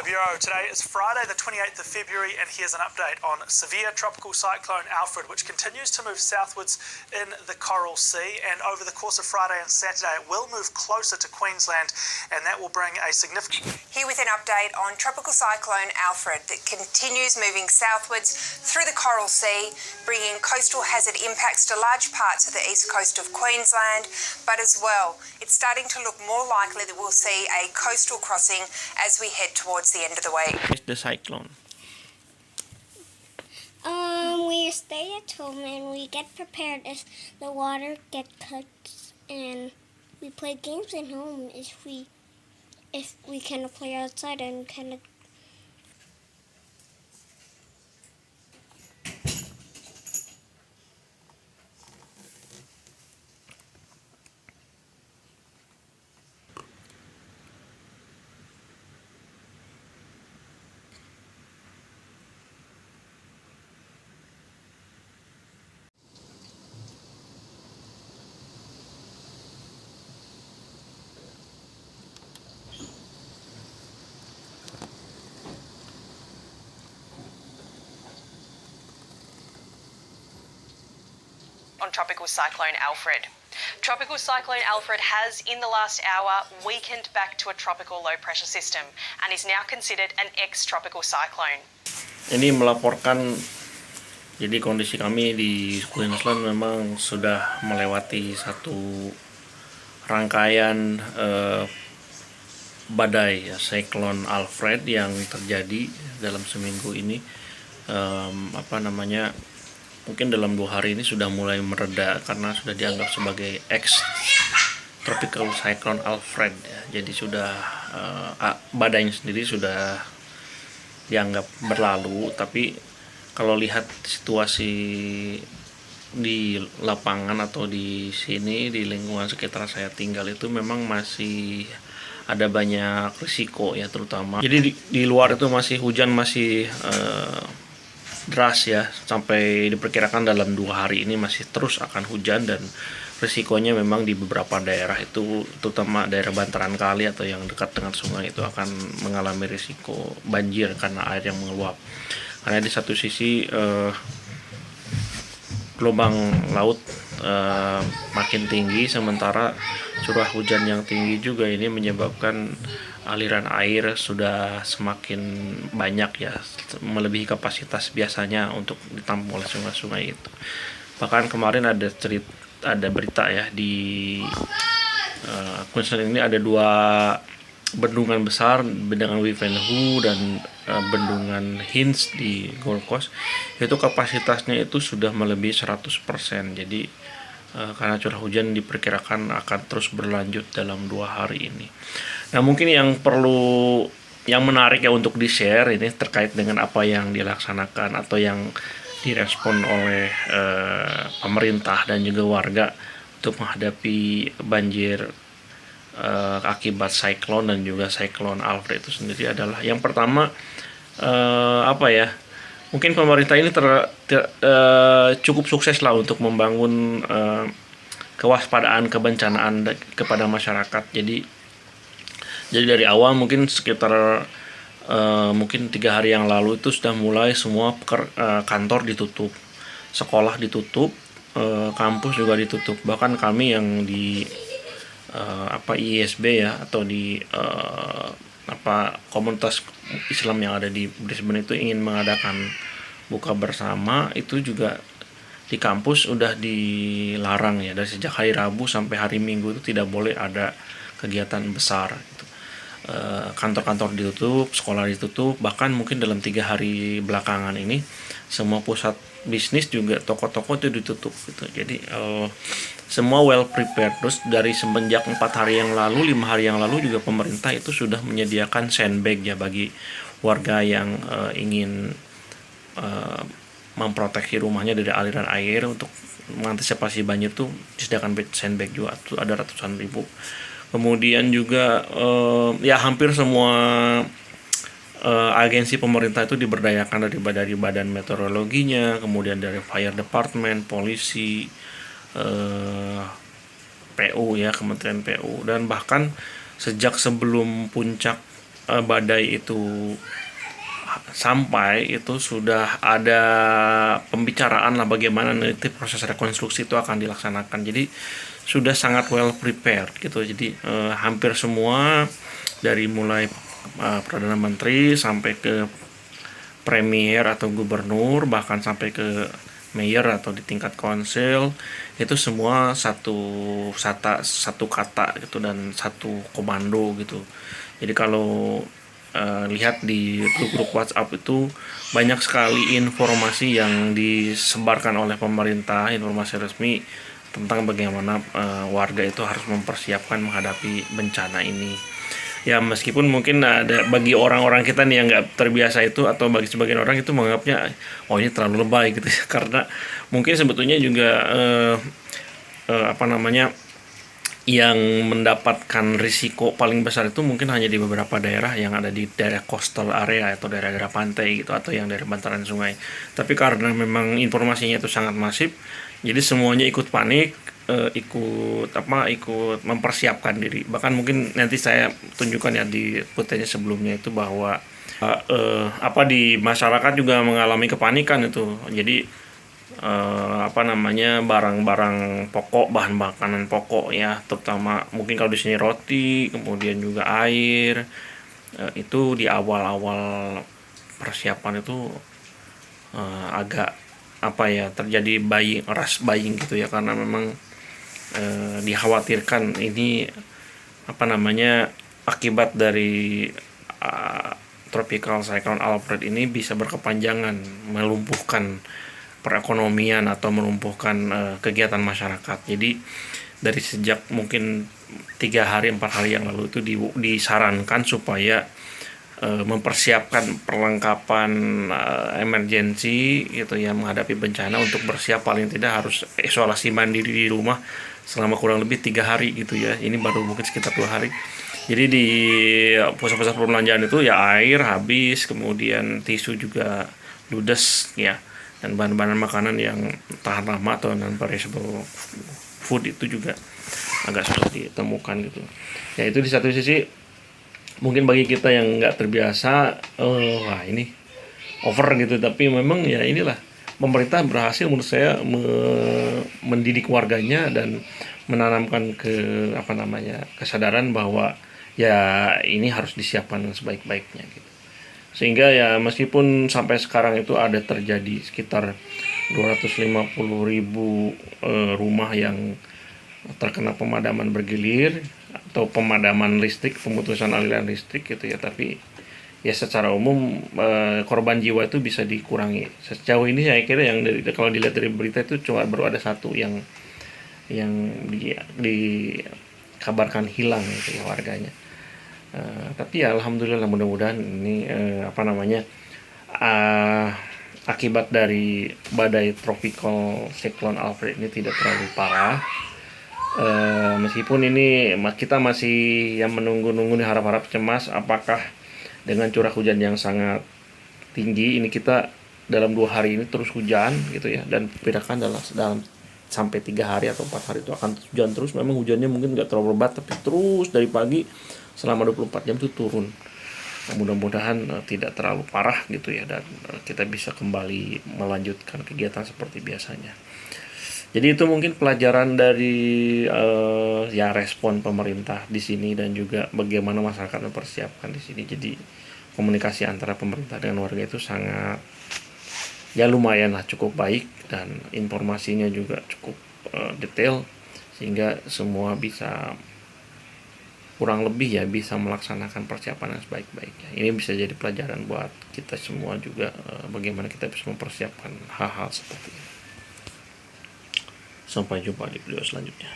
Bureau. Today is Friday the 28th of February and here's an update on severe tropical cyclone Alfred, which continues to move southwards in the Coral Sea, and over the course of Friday and Saturday it will move closer to Queensland and that will bring a significant... Here with an update on tropical cyclone Alfred that continues moving southwards through the Coral Sea, bringing coastal hazard impacts to large parts of the east coast of Queensland, but as well it's starting to look more likely that we'll see a coastal crossing as we head towards the end of the week. What's the cyclone? We stay at home and we get prepared as the water gets cut, and we play games at home if we can play outside and kind of. On Tropical Cyclone Alfred. Tropical Cyclone Alfred has, in the last hour, weakened back to a tropical low pressure system and is now considered an ex-tropical cyclone. Ini melaporkan, jadi kondisi kami di Queensland memang sudah melewati satu rangkaian badai ya, Cyclone Alfred yang terjadi dalam seminggu ini. Mungkin dalam 2 hari ini sudah mulai mereda karena sudah dianggap sebagai ex-tropical cyclone Alfred ya. Jadi sudah badainya sendiri sudah dianggap berlalu, tapi kalau lihat situasi di lapangan atau di sini di lingkungan sekitar saya tinggal itu memang masih ada banyak risiko ya, terutama jadi di luar itu masih hujan masih deras ya, sampai diperkirakan dalam 2 hari ini masih terus akan hujan, dan risikonya memang di beberapa daerah itu, terutama daerah bantaran kali atau yang dekat dengan sungai itu akan mengalami risiko banjir karena air yang mengeluap. Karena di satu sisi gelombang laut makin tinggi, sementara curah hujan yang tinggi juga ini menyebabkan aliran air sudah semakin banyak ya, melebihi kapasitas biasanya untuk ditampung oleh sungai-sungai itu. Bahkan kemarin ada berita ya di Queensland ini ada 2 bendungan besar, bendungan Wivenhoe dan bendungan Hinds di Gold Coast, itu kapasitasnya itu sudah melebihi 100%. Jadi karena curah hujan diperkirakan akan terus berlanjut dalam 2 hari ini. Nah, mungkin yang menarik ya untuk di-share ini terkait dengan apa yang dilaksanakan atau yang direspon oleh pemerintah dan juga warga untuk menghadapi banjir akibat cyclone dan juga cyclone Alfred itu sendiri adalah, yang pertama mungkin pemerintah ini cukup sukses lah untuk membangun kewaspadaan kebencanaan kepada masyarakat. Jadi dari awal mungkin sekitar 3 hari yang lalu itu sudah mulai semua kantor ditutup, sekolah ditutup, kampus juga ditutup. Bahkan kami yang di ISB ya, atau di komunitas Islam yang ada di Brisbane itu ingin mengadakan buka bersama, itu juga di kampus udah dilarang ya, dari sejak hari Rabu sampai hari Minggu itu tidak boleh ada kegiatan besar gitu. Kantor-kantor ditutup, sekolah ditutup, bahkan mungkin dalam 3 hari belakangan ini semua pusat bisnis juga, toko-toko itu ditutup gitu. Jadi semua well prepared. Terus dari semenjak 4 hari yang lalu, 5 hari yang lalu juga pemerintah itu sudah menyediakan sandbag ya bagi warga yang ingin memproteksi rumahnya dari aliran air. Untuk mengantisipasi banjir tuh disediakan sandbag juga, tuh ada ratusan ribu. Kemudian juga hampir semua agensi pemerintah itu diberdayakan dari badan meteorologinya, kemudian dari fire department, polisi, PU ya, Kementerian PU, dan bahkan sejak sebelum puncak badai itu sampai, itu sudah ada pembicaraan lah bagaimana nanti proses rekonstruksi itu akan dilaksanakan. Jadi sudah sangat well prepared gitu. Jadi hampir semua dari mulai Perdana Menteri sampai ke Premier atau Gubernur, bahkan sampai ke Mayor atau di tingkat konsil, itu semua satu kata gitu dan satu komando gitu. Jadi kalau lihat di grup WhatsApp itu banyak sekali informasi yang disebarkan oleh pemerintah, informasi resmi tentang bagaimana warga itu harus mempersiapkan menghadapi bencana ini. Ya meskipun mungkin ada bagi orang-orang kita nih yang nggak terbiasa itu, atau bagi sebagian orang itu menganggapnya oh ini terlalu lebay gitu ya, karena mungkin sebetulnya juga yang mendapatkan risiko paling besar itu mungkin hanya di beberapa daerah yang ada di daerah coastal area atau daerah-daerah pantai gitu, atau yang daerah bantaran sungai. Tapi karena memang informasinya itu sangat masif, jadi semuanya ikut panik, ikut mempersiapkan diri. Bahkan mungkin nanti saya tunjukkan ya di footage sebelumnya itu bahwa di masyarakat juga mengalami kepanikan itu. Jadi barang-barang pokok, bahan makanan pokok ya, terutama mungkin kalau di sini roti, kemudian juga air, itu di awal-awal persiapan itu agak terjadi rush buying gitu ya, karena memang dikhawatirkan ini akibat dari tropical cyclone Alfred ini bisa berkepanjangan, melumpuhkan perekonomian atau melumpuhkan kegiatan masyarakat. Jadi dari sejak mungkin 3-4 hari yang lalu itu disarankan supaya mempersiapkan perlengkapan emergency gitu ya, menghadapi bencana, untuk bersiap paling tidak harus isolasi mandiri di rumah selama kurang lebih 3 hari gitu ya. Ini baru mungkin sekitar 2 hari. Jadi di pusat-pusat perbelanjaan itu ya air habis, kemudian tisu juga ludes ya, dan bahan-bahan makanan yang tahan lama atau non-perishable food itu juga agak susah ditemukan gitu. Ya itu di satu sisi mungkin bagi kita yang nggak terbiasa, wah ini over gitu, tapi memang ya inilah, pemerintah berhasil menurut saya mendidik warganya dan menanamkan kesadaran bahwa ya ini harus disiapkan sebaik-baiknya gitu. Sehingga ya meskipun sampai sekarang itu ada terjadi sekitar 250.000 rumah yang terkena pemadaman bergilir atau pemadaman listrik, pemutusan aliran listrik gitu ya, tapi ya secara umum korban jiwa itu bisa dikurangi. Sejauh ini saya kira yang kalau dilihat dari berita itu baru ada 1 yang dikabarkan hilang gitu ya warganya. Tapi ya alhamdulillah, mudah-mudahan ini akibat dari badai tropical cyclone Alfred ini tidak terlalu parah. Meskipun ini kita masih yang menunggu-nunggu nih, harap-harap cemas apakah dengan curah hujan yang sangat tinggi ini kita dalam 2 hari ini terus hujan gitu ya, dan perkirakan dalam sampai 3 hari atau 4 hari itu akan hujan terus. Memang hujannya mungkin nggak terlalu lebat, tapi terus dari pagi selama 24 jam itu turun. Mudah-mudahan tidak terlalu parah gitu ya, dan kita bisa kembali melanjutkan kegiatan seperti biasanya. Jadi itu mungkin pelajaran dari respon pemerintah di sini, dan juga bagaimana masyarakat mempersiapkan di sini. Jadi komunikasi antara pemerintah dengan warga itu sangat lumayan lah, cukup baik, dan informasinya juga cukup detail, sehingga semua bisa kurang lebih ya bisa melaksanakan persiapan yang sebaik-baiknya. Ini bisa jadi pelajaran buat kita semua juga, bagaimana kita bisa mempersiapkan hal-hal seperti ini. Sampai jumpa di video selanjutnya.